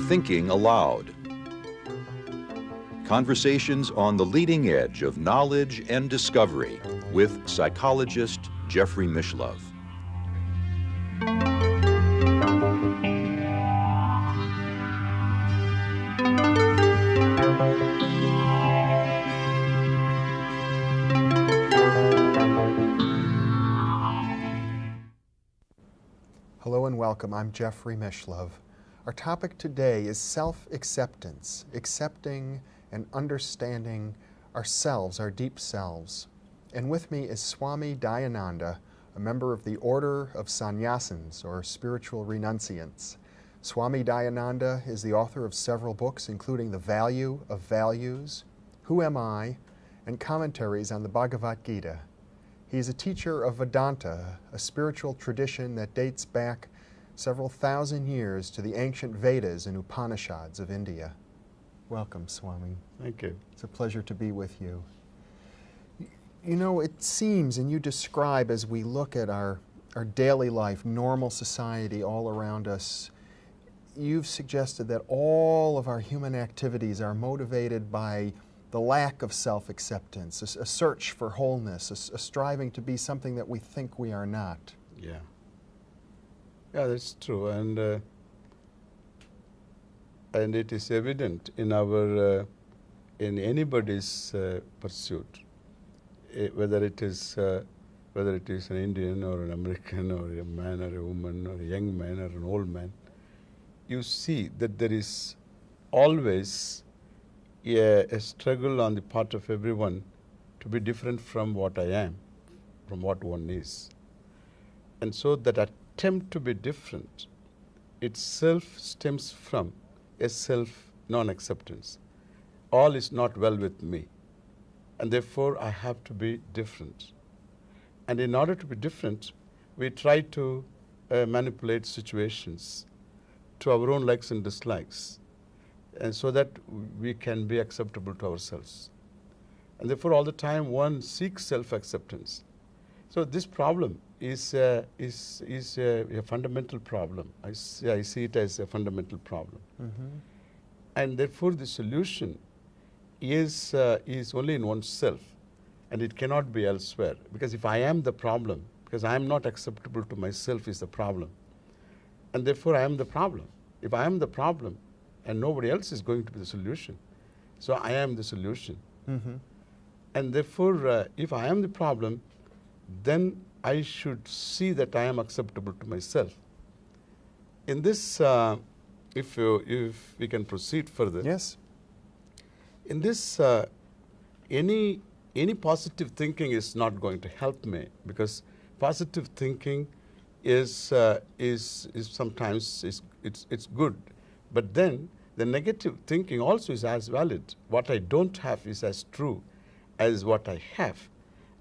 Thinking Aloud. Conversations on the leading edge of knowledge and discovery with psychologist Jeffrey Mishlove. Hello and welcome. I'm Jeffrey Mishlove. Our topic today is self-acceptance, accepting and understanding ourselves, our deep selves. And with me is Swami Dayananda, a member of the Order of Sannyasins, or Spiritual Renunciants. Swami Dayananda is the author of several books, including The Value of Values, Who Am I?, and commentaries on the Bhagavad Gita. He is a teacher of Vedanta, a spiritual tradition that dates back several thousand years to the ancient Vedas and Upanishads of India. Welcome, Swami. Thank you. It's a pleasure to be with you. You know, it seems, and you describe as we look at our daily life, normal society all around us, you've suggested that all of our human activities are motivated by the lack of self-acceptance, a search for wholeness, a striving to be something that we think we are not. Yeah. Yeah, that's true. And it is evident in our, in anybody's pursuit, whether it is an Indian or an American or a man or a woman or a young man or an old man, you see that there is always a struggle on the part of everyone to be different from what I am, from what one is. And so that attempt to be different itself stems from a self-non-acceptance. All is not well with me, and therefore I have to be different. And in order to be different, we try to manipulate situations to our own likes and dislikes, and so that we can be acceptable to ourselves. And therefore all the time one seeks self-acceptance. So this problem is a fundamental problem. I see it as a fundamental problem. Mm-hmm. And therefore the solution is only in oneself, and it cannot be elsewhere. Because if I am the problem, because I am not acceptable to myself is the problem, and therefore I am the problem. If I am the problem, and nobody else is going to be the solution, so I am the solution. Mm-hmm. And therefore, if I am the problem, then I should see that I am acceptable to myself. In this, if we can proceed further. Yes. In this, any positive thinking is not going to help me, because positive thinking is sometimes it's good, but then the negative thinking also is as valid. What I don't have is as true as what I have.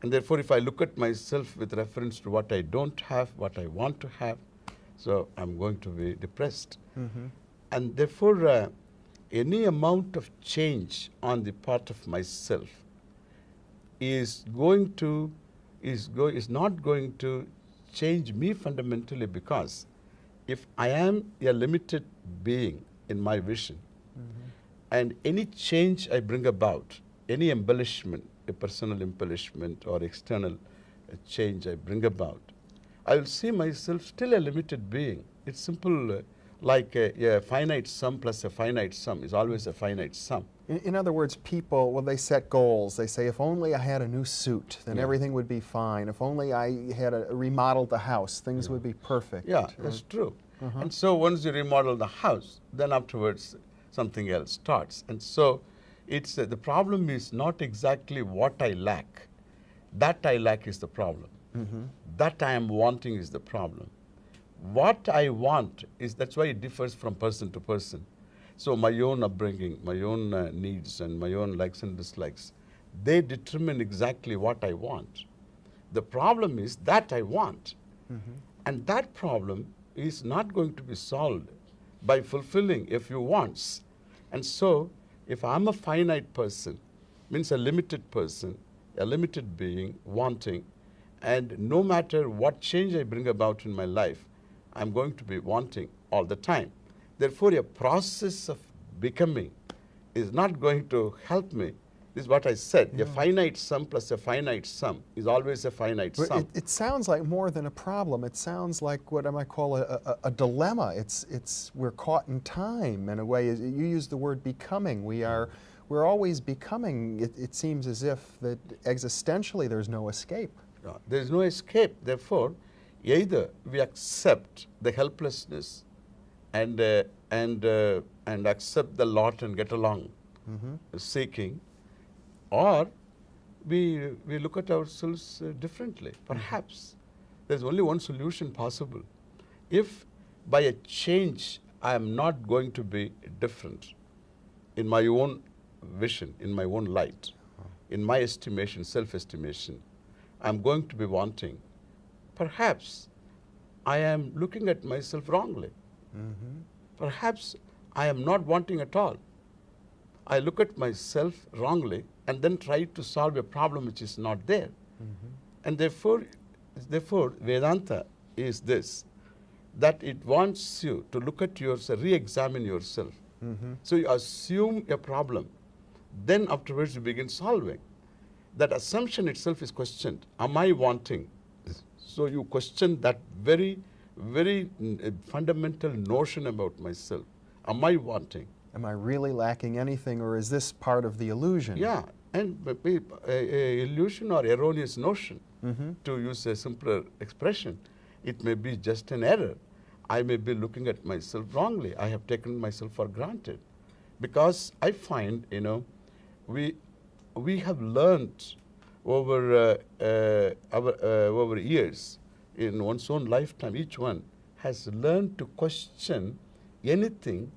And therefore, if I look at myself with reference to what I don't have, what I want to have, so I'm going to be depressed. Mm-hmm. And therefore, any amount of change on the part of myself is not going to change me fundamentally, because if I am a limited being in my vision, mm-hmm. and any change I bring about, any embellishment, a personal embellishment or external change I bring about, I will see myself still a limited being. It's simple, like a finite sum plus a finite sum is always a finite sum. In other words, people, when they set goals, they say, if only I had a new suit, then everything would be fine. If only I had remodeled the house, things would be perfect. Yeah, that's true. Uh-huh. And so once you remodel the house, then afterwards something else starts. And so it's the problem is not exactly what I lack. That I lack is the problem. Mm-hmm. That I am wanting is the problem. What I want is, that's why it differs from person to person. So my own upbringing, my own needs and my own likes and dislikes, they determine exactly what I want. The problem is that I want. Mm-hmm. And that problem is not going to be solved by fulfilling a few wants. And so if I'm a finite person, means a limited person, a limited being wanting, And no matter what change I bring about in my life, I'm going to be wanting all the time. Therefore, a process of becoming is not going to help me. This is what I said. A finite sum plus a finite sum is always a finite But sum. it sounds like more than a problem. It sounds like what I might call a dilemma. We're caught in time in a way. You use the word becoming. We're always becoming. It seems as if that existentially there's no escape. There is no escape. Therefore, either we accept the helplessness and accept the lot and get along seeking, or we look at ourselves differently. Perhaps there's only one solution possible. If by a change I am not going to be different in my own vision, in my own light, in my estimation, self-estimation, I'm going to be wanting. Perhaps I am looking at myself wrongly. Perhaps I am not wanting at all. I look at myself wrongly and then try to solve a problem which is not there. And therefore, Vedanta is this, that it wants you to look at yourself, re-examine yourself. So you assume a problem, then afterwards you begin solving. That assumption itself is questioned. Am I wanting? So you question that very, very fundamental notion about myself. Am I wanting? Am I really lacking anything, or is this part of the illusion? Yeah, and a illusion or erroneous notion, to use a simpler expression, it may be just an error. I may be looking at myself wrongly. I have taken myself for granted. Because I find, we have learned over over years, in one's own lifetime, each one has learned to question anything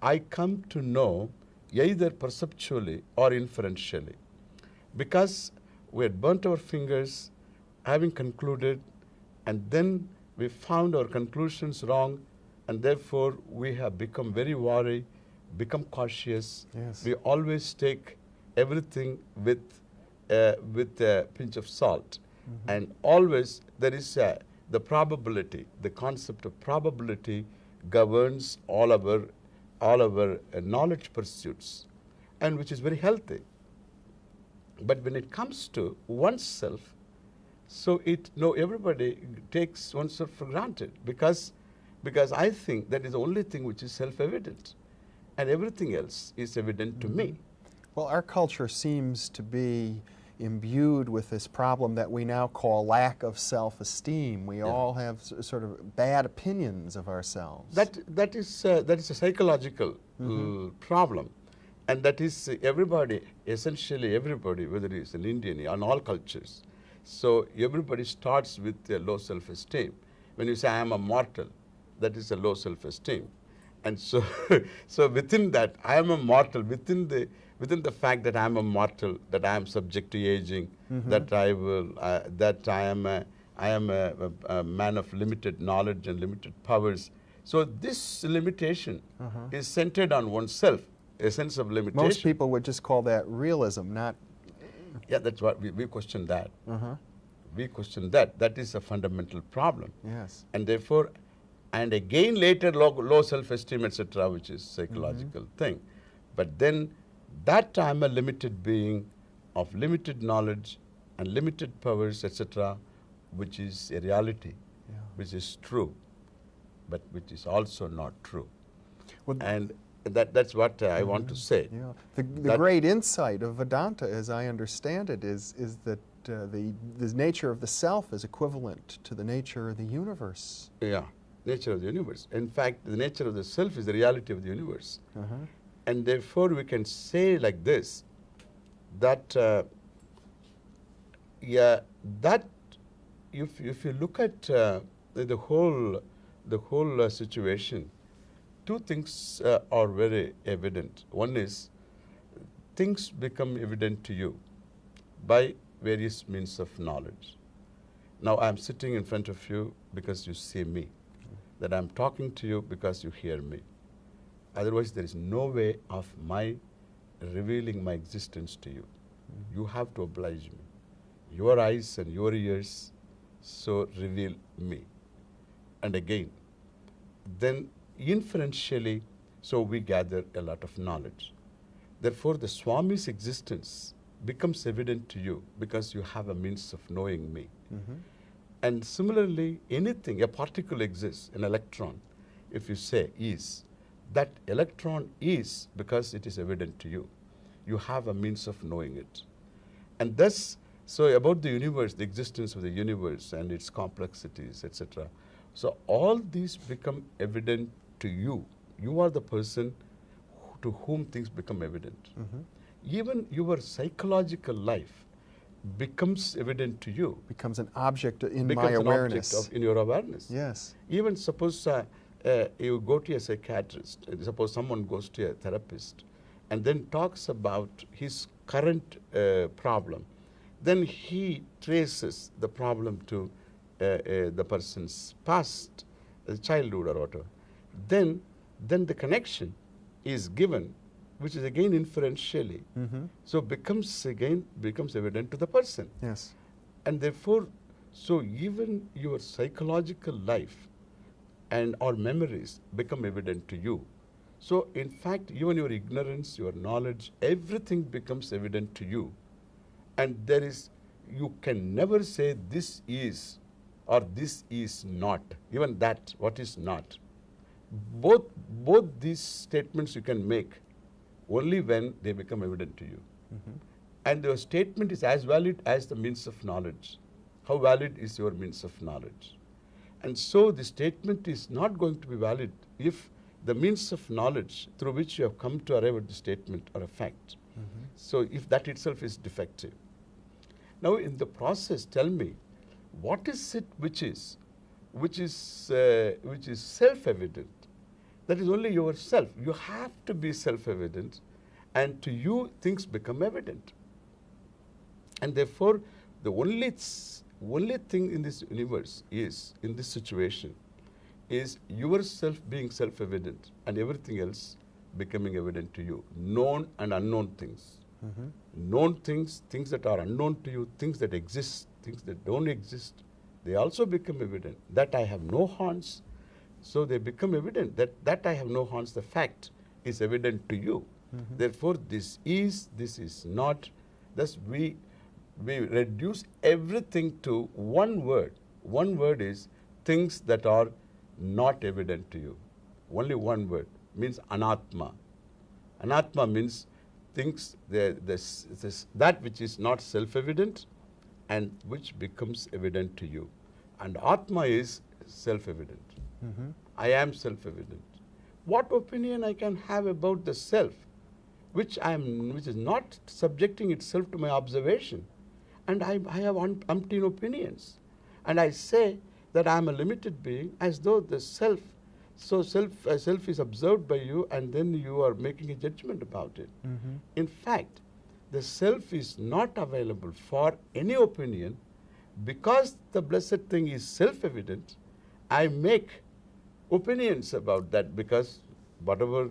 I come to know, either perceptually or inferentially. Because we had burnt our fingers, having concluded, and then we found our conclusions wrong, and therefore we have become very wary, become cautious. Yes. We always take everything with a pinch of salt. And always there is the probability, the concept of probability governs all our knowledge pursuits, and which is very healthy. But when it comes to oneself, so everybody takes oneself for granted, because I think that is the only thing which is self-evident, and everything else is evident to me. Well, our culture seems to be imbued with this problem that we now call lack of self-esteem. We all have sort of bad opinions of ourselves. That is a psychological problem, and that is everybody, essentially everybody, whether it's an Indian, in all cultures. So everybody starts with a low self-esteem. When you say I am a mortal, that is a low self-esteem, and so so within that I am a mortal, within the fact that I am a mortal, that I am subject to aging, that I am a man of limited knowledge and limited powers. So this limitation is centered on oneself, a sense of limitation. Most people would just call that realism, not... Yeah, that's what we question that. We question that. That is a fundamental problem. Yes. And therefore, and again later low self-esteem, etc., which is psychological thing. But then that I am a limited being of limited knowledge and limited powers, etc., which is a reality, which is true, but which is also not true. Well, and that's what I want to say. Yeah. The great insight of Vedanta, as I understand it, is that the nature of the self is equivalent to the nature of the universe. Yeah, nature of the universe. In fact, the nature of the self is the reality of the universe. And therefore, we can say like this, that that if you look at the whole situation, two things are very evident. One is, things become evident to you by various means of knowledge. Now, I am sitting in front of you because you see me, that I am talking to you because you hear me. Otherwise, there is no way of my revealing my existence to you. You have to oblige me. Your eyes and your ears so reveal me. And again, then inferentially, so we gather a lot of knowledge. Therefore, the Swami's existence becomes evident to you because you have a means of knowing me. And similarly, anything, a particle exists, an electron, if you say is, that electron is because it is evident to you. You have a means of knowing it. And thus, so about the universe, the existence of the universe and its complexities, etc. So all these become evident to you. You are the person to whom things become evident. Even your psychological life becomes evident to you. Becomes an object in my Becomes an awareness. object in your awareness. Yes. Even suppose you go to a psychiatrist, suppose someone goes to a therapist and then talks about his current problem, then he traces the problem to the person's past, childhood or whatever. Then the connection is given, which is again inferentially. So becomes evident to the person. Yes. And therefore, so even your psychological life and or memories become evident to you. So in fact, even your ignorance, your knowledge, everything becomes evident to you. And you can never say this is or this is not, even that, what is not. Both these statements you can make only when they become evident to you. And the statement is as valid as the means of knowledge. How valid is your means of knowledge? And so the statement is not going to be valid if the means of knowledge through which you have come to arrive at the statement or a fact. So if that itself is defective. Now in the process, tell me, what is it which is self-evident? That is only yourself. You have to be self-evident, and to you things become evident. And therefore, the only thing in this universe is, in this situation, is yourself being self-evident and everything else becoming evident to you. Known and unknown things. Known things, things that are unknown to you, things that exist, things that don't exist, they also become evident. That I have no horns, so they become evident. That I have no horns, the fact is evident to you. Therefore, this is not. Thus, we reduce everything to one word. One word is things that are not evident to you. Only one word means anatma. Anatma means things that which is not self-evident and which becomes evident to you. And Atma is self-evident. I am self-evident. What opinion I can have about the self, which is not subjecting itself to my observation? And I have umpteen opinions. And I say that I am a limited being as though the self, so self is observed by you and then you are making a judgment about it. In fact, the self is not available for any opinion because the blessed thing is self-evident. I make opinions about that because whatever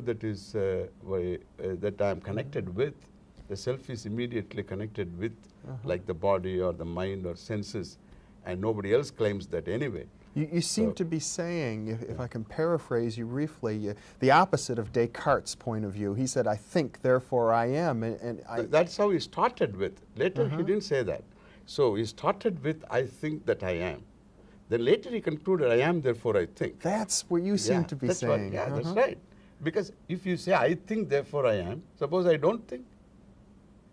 that is that I am connected with, the self is immediately connected with, like the body or the mind or senses, and nobody else claims that anyway. You seem to be saying, if I can paraphrase you briefly, the opposite of Descartes' point of view. He said, I think, therefore I am. That's how he started with. Later he didn't say that. So he started with, I think that I am. Then later he concluded, I am, therefore I think. That's what you seem to be saying. That's right. Because if you say, I think, therefore I am, suppose I don't think.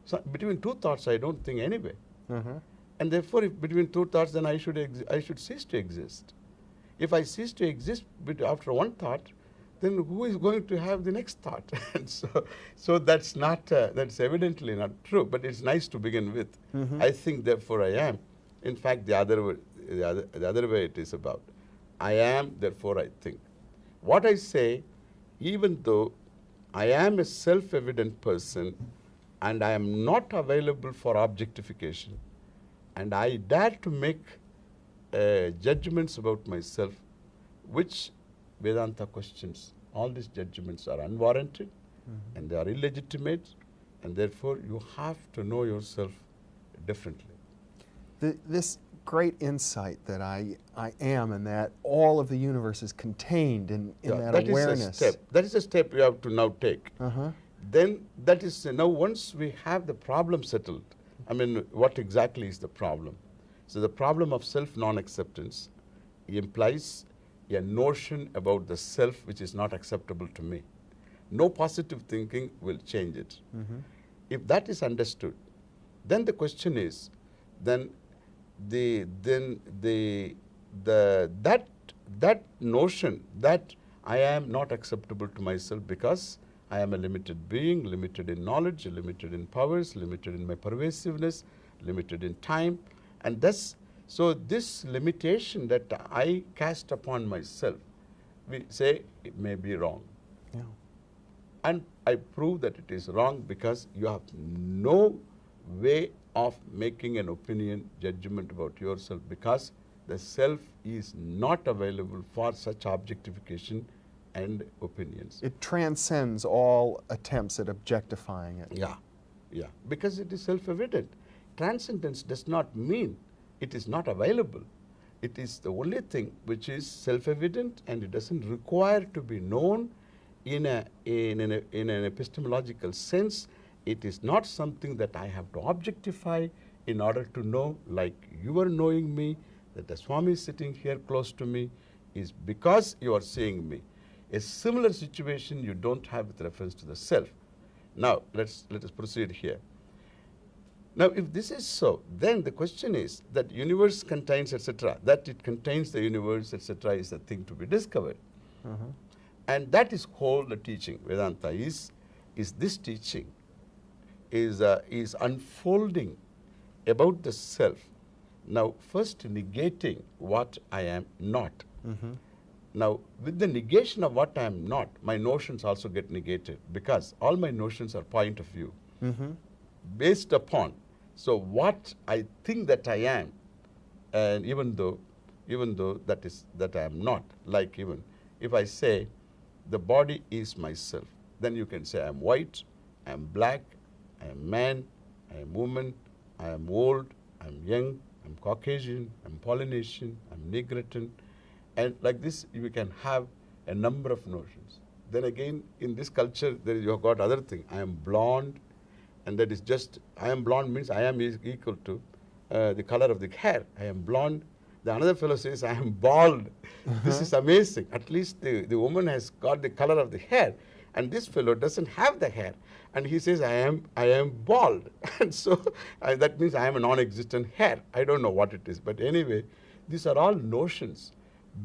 So between two thoughts, I don't think anyway. And therefore, if between two thoughts, then I should cease to exist. If I cease to exist after one thought, then who is going to have the next thought? And so that's evidently not true. But it's nice to begin with. I think, therefore I am. In fact, the other way it is about. I am, therefore I think. What I say, even though I am a self-evident person and I am not available for objectification, and I dare to make judgments about myself, which Vedanta questions. All these judgments are unwarranted and they are illegitimate, and therefore you have to know yourself differently. This great insight that I am and that all of the universe is contained in that awareness. That is a step you have to now take. Uh-huh. Then that is, now once we have the problem settled, I mean, what exactly is the problem? So the problem of self non-acceptance implies a notion about the self which is not acceptable to me. No positive thinking will change it. Mm-hmm. If that is understood, then the question is, that notion that I am not acceptable to myself because I am a limited being, limited in knowledge, limited in powers, limited in my pervasiveness, limited in time, and thus, so this limitation that I cast upon myself, we say it may be wrong. Yeah. And I prove that it is wrong because you have no way of making an opinion, judgment about yourself, because the self is not available for such objectification and opinions. It transcends all attempts at objectifying it. Yeah, because it is self-evident. Transcendence does not mean it is not available. It is the only thing which is self-evident, and it doesn't require to be known in an epistemological sense. It is not something that I have to objectify in order to know, like you are knowing me, that the Swami is sitting here close to me is because you are seeing me. A similar situation you don't have with reference to the self. Now, let us proceed here. Now, if this is so, then the question is that universe contains, etc., that it contains the universe, etc., is the thing to be discovered. Uh-huh. And that is whole the teaching. Vedanta is this teaching is unfolding about the self. Now, first negating what I am not. Mm-hmm. Now, with the negation of what I am not, my notions also get negated, because all my notions are point of view. Mm-hmm. Based upon, so what I think that I am, and even though that I am not, like even if I say the body is myself, then you can say I am white, I am black, I am man, I am woman, I am old, I am young, I am Caucasian, I am Polynesian, I am Negritan, and like this you can have a number of notions. Then again, in this culture, you have got other thing. I am blonde, and that is just, I am blonde means I am equal to the color of the hair. I am blonde. The another fellow says I am bald. This is amazing. At least the woman has got the color of the hair, and this fellow doesn't have the hair, and he says I am bald, and so that means I am a non-existent hair. I don't know what it is, but anyway, these are all notions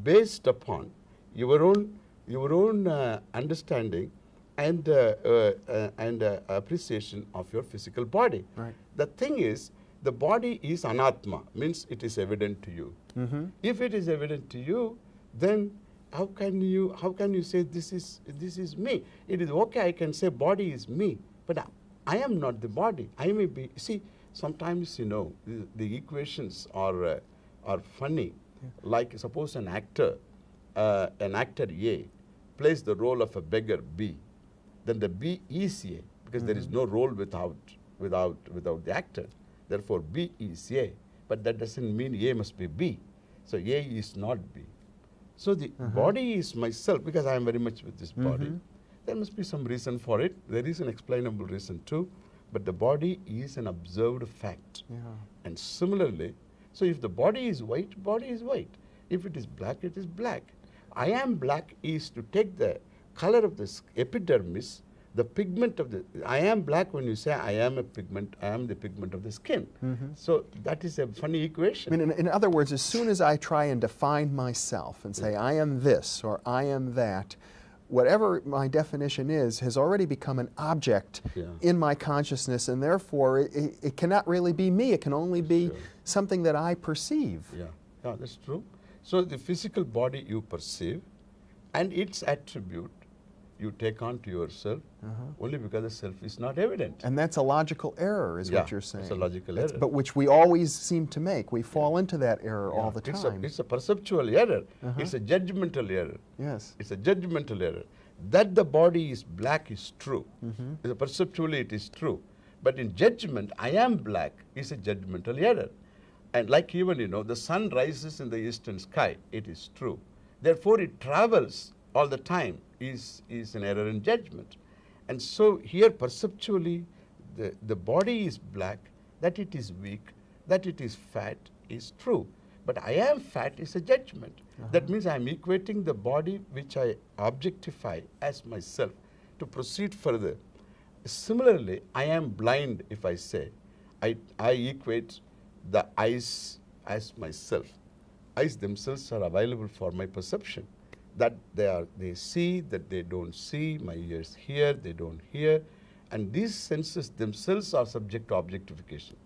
based upon your own understanding and appreciation of your physical body. Right. The thing is, the body is anatma, means it is evident to you. Mm-hmm. If it is evident to you, then how can you say this is me? It is okay, I can say body is me, but I am not the body. I may be. See, sometimes the equations are funny. Yeah. Like suppose an actor A plays the role of a beggar B, then the B is A, because there is no role without the actor. Therefore, B is A, but that doesn't mean A must be B. So A is not B. So the body is myself, because I am very much with this body. There must be some reason for it. There is an explainable reason too, but the body is an observed fact. Yeah. And similarly, so if the body is white, body is white. If it is black, it is black. I am black is to take the color of the epidermis, the pigment of the, I am black when you say I am a pigment, I am the pigment of the skin. So that is a funny equation. I mean, in other words, as soon as I try and define myself and say I am this or I am that, whatever my definition is has already become an object in my consciousness, and therefore it cannot really be me. It can only be something that I perceive. Yeah, that's true. So the physical body you perceive, and its attribute you take on to yourself only because the self is not evident. And that's a logical error, is what you're saying. It's a logical error. But which we always seem to make. We fall into that error all the time. It's a perceptual error. It's a judgmental error. Yes. It's a judgmental error. That the body is black is true. Perceptually it is true. But in judgment, I am black is a judgmental error. And like even, the sun rises in the eastern sky, it is true. Therefore, it travels all the time is an error in judgment. And so here perceptually, the body is black, that it is weak, that it is fat is true. But I am fat is a judgment. That means I am equating the body which I objectify as myself to proceed further. Similarly, I am blind if I say. I equate the eyes as myself. Eyes themselves are available for my perception. That they see, that they don't see, my ears hear, they don't hear. And these senses themselves are subject to objectification.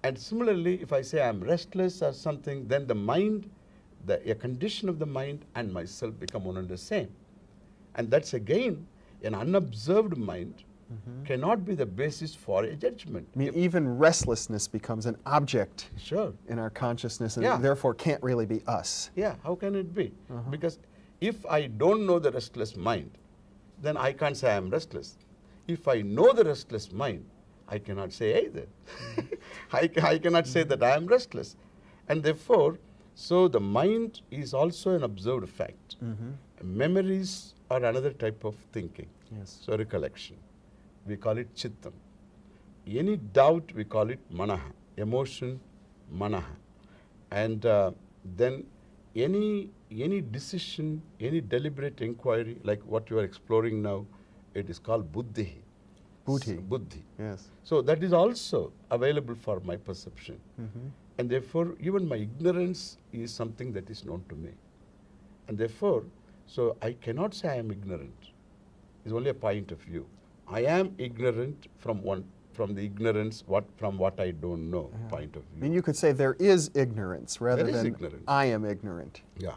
And similarly, if I say I'm restless or something, then the mind, a condition of the mind and myself become one and the same. And that's again, an unobserved mind cannot be the basis for a judgment. I mean, even restlessness becomes an object Sure. in our consciousness and Yeah. therefore can't really be us. Yeah, how can it be? Because if I don't know the restless mind, then I can't say I am restless. If I know the restless mind, I cannot say either. I cannot say that I am restless. And therefore, so the mind is also an observed fact. Memories are another type of thinking. Yes. So recollection. We call it chittam. Any doubt, we call it manaha. Emotion, manaha. And then any decision, any deliberate inquiry, like what you are exploring now, it is called buddhi. Buddhi. Yes. So that is also available for my perception. And therefore, even my ignorance is something that is known to me. And therefore, so I cannot say I am ignorant. It's only a point of view. I am ignorant from the ignorance from what I don't know point of I view. mean, you could say there is ignorance rather There is than ignorance. I am ignorant. Yeah.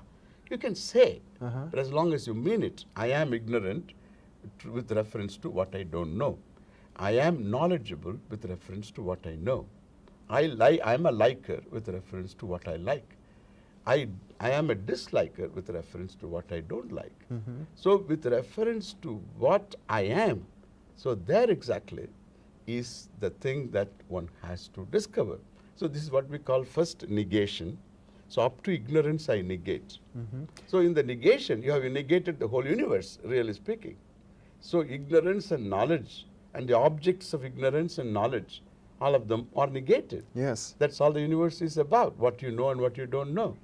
You can say, but as long as you mean it, I am ignorant with reference to what I don't know. I am knowledgeable with reference to what I know. I am a liker with reference to what I like. I am a disliker with reference to what I don't like. So with reference to what I am, so there exactly is the thing that one has to discover. So this is what we call first negation. So up to ignorance I negate. So in the negation, you have negated the whole universe, really speaking. So ignorance and knowledge and the objects of ignorance and knowledge, all of them are negated. Yes. That's all the universe is about, what you know and what you don't know.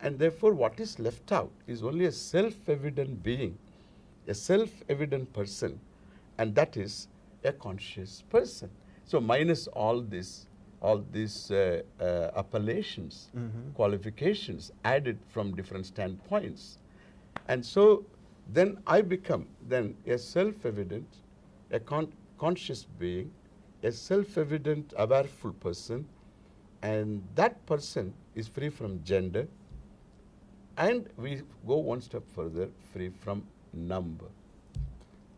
And therefore what is left out is only a self-evident being, a self-evident person, and that is a conscious person. So minus all these appellations, qualifications added from different standpoints. And so then I become then a self-evident, a conscious being, a self-evident, awareful person, and that person is free from gender, and we go one step further, free from number.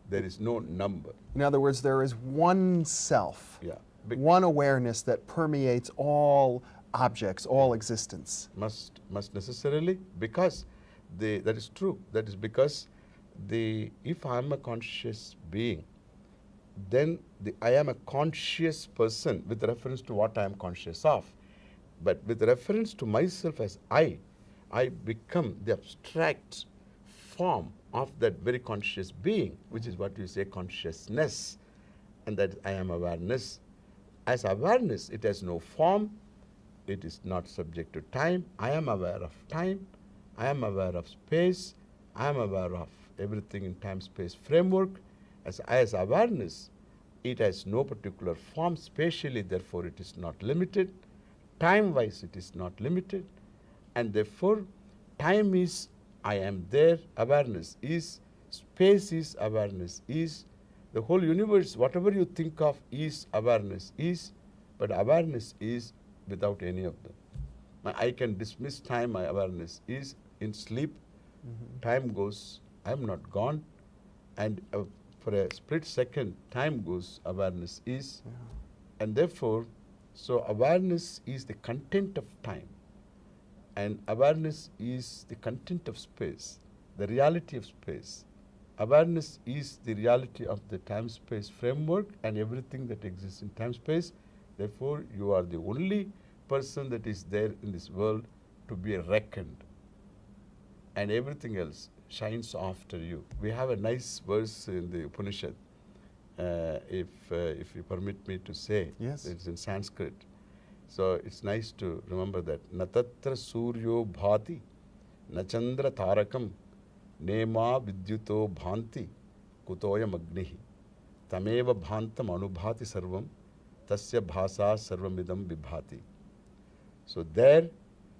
There is no number. In other words, there is one self, Yeah. one awareness that permeates all objects, all existence. Must necessarily, because that is true. That is because if I am a conscious being, then I am a conscious person with reference to what I am conscious of. But with reference to myself as I become the abstract form of that very conscious being, which is what you say consciousness, and that I am awareness. As awareness, it has no form, it is not subject to time. I am aware of time, I am aware of space, I am aware of everything in time-space framework. As awareness, it has no particular form spatially, therefore it is not limited. Time-wise, it is not limited. And therefore, time is I am there, awareness is, space is, awareness is. The whole universe, whatever you think of is, awareness is, but awareness is without any of them. I can dismiss time, my awareness is. In sleep, time goes, I am not gone, and for a split second, time goes, awareness is. And therefore, so awareness is the content of time, and awareness is the content of space, the reality of space. Awareness is the reality of the time-space framework and everything that exists in time-space. Therefore, you are the only person that is there in this world to be reckoned, and everything else shines after you. We have a nice verse in the Upanishad, if you permit me to say. Yes. It's in Sanskrit. So it's nice to remember that. Natatra suryo bhati, nachandra tarakam, nema vidyuto bhanti, kutoyam agnihi, tameva bhantam anubhati sarvam, tasya bhasa sarvamidam vibhati. So there,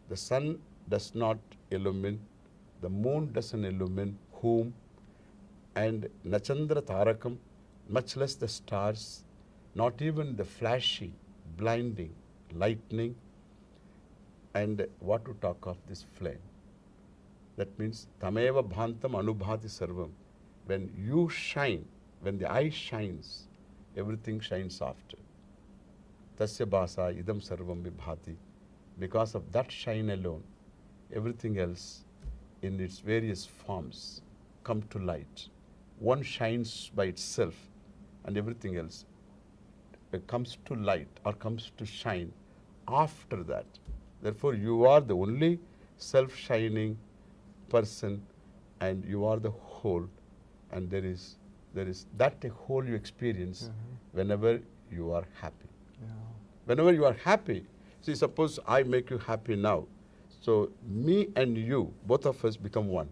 the sun does not illumine, the moon doesn't illumine whom, and nachandra tarakam, much less the stars, not even the flashy, blinding, lightning, and what to talk of this flame. That means tameva bhantam anubhati sarvam. When you shine, when the eye shines, everything shines after. Tasya bhasa idam sarvam vibhati. Because of that shine alone, everything else in its various forms come to light. One shines by itself and everything else comes to light or comes to shine after that. Therefore, you are the only self-shining person, and you are the whole, and there is that a whole you experience whenever you are happy. Yeah. Whenever you are happy, see, suppose I make you happy now, so me and you, both of us become one.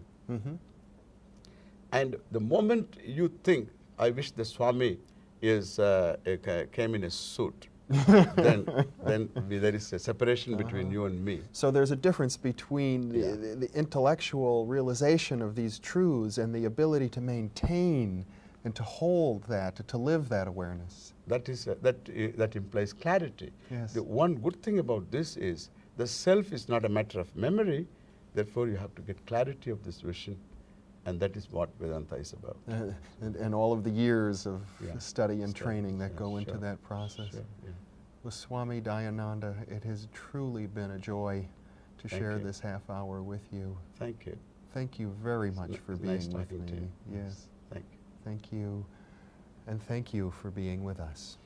And the moment you think, I wish the Swami came in a suit, then there is a separation between you and me. So there's a difference between the intellectual realization of these truths and the ability to maintain and to hold that, to live that awareness. That is that implies clarity. Yes. The one good thing about this is the self is not a matter of memory. Therefore, you have to get clarity of this vision, and that is what Vedanta is about. And all of the years of study and Study, training that go into sure, that process. sure, yeah. Well, Swami Dayananda, it has truly been a joy to Thank share you. this half hour with you. Thank you. Thank you very much for being Nice with talking to me. you. Yes. Thank you. Thank you. And thank you for being with us.